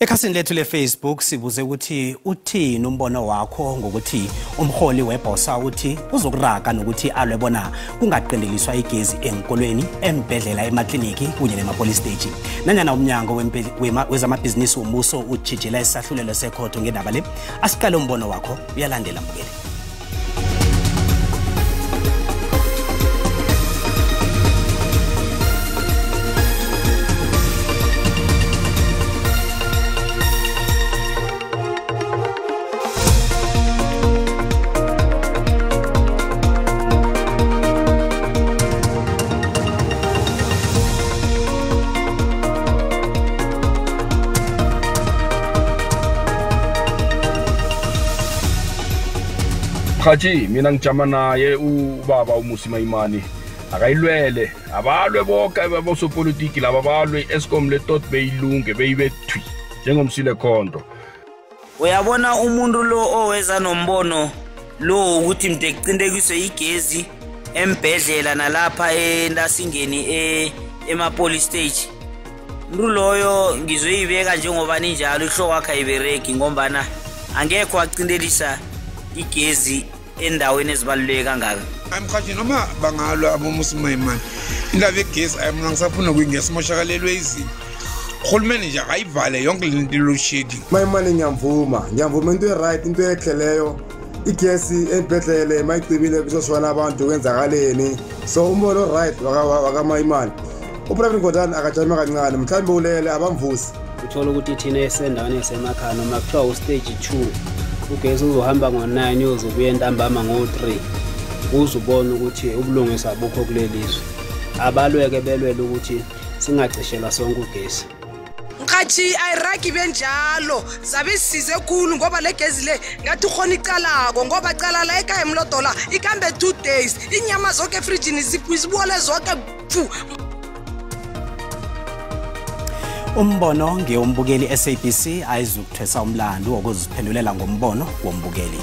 Ekhasini lethu le Facebook sibuze ukuthi uthini umbono wakho ngokuthi umholi webhosa uthi uzokuraga nokuthi alwe bona kungaqindeliswa igezi enkolweni, embedlela, emakliniki kunye nemapolice station. Nanyana umnyango wezamabhizinisi wombuso utshijela isahlulelo sekhotho ngendaba le. Asiqale umbono wakho uyalandela mbukeli. Khaji mina ngijama naye ubaba uMusima Imani akayilwele abalwe bonke abasopolitiki laba balwe Eskom le tot beyilunge beyibethwi njengomsile khonto. Uyabona umuntu lo oweza nombono lo ukuthi mtekcindekiswe igezi embedlela nalapha endasingeni emapolice stage. Umuntu loyo ngizoyibeka njengoba ninjalo ihloko yakhe ayibereki ngombana angekho acindelisa igezi endaweni ezibaluleke kangaka. Amkhathi noma bangalwa abomusima Imani indaba yegezi ayimna ngisafuna kuyingesimoshakalelwe izinto. Uhulumeni nje akayivale yonke lento lo shedding. Mayimani ngiyamvuma into right into ekheleyo igezi ebhedlele mayicibile bisoswana abantu kwenzakaleni so umbono right waka Mayimani uPrivate Godani akajama kancane mhlambe ulele abamvusi uthola ukuthi thina esendaweni yasemakhaya noma kuthiwa ustage 2 ugezi uzohamba ngo9 uzobuya entambama ngo3 uzubona ukuthi ubulungisa bukho kulelizwe abalweke belwele ukuthi singacishelwa sonke ugezi. Ngathi ayiragi benjalo zabe sisize kukhulu ngoba legezi le ngathi ukhona icalako ngoba cala la ekhaya emlodola ikambe 2 days inyama zonke efrijini zibuyele zonke pfu. Umbono ngeyombukeli SABC ayizukuthwesa umlando wokuziphendulela ngombono wombukeli.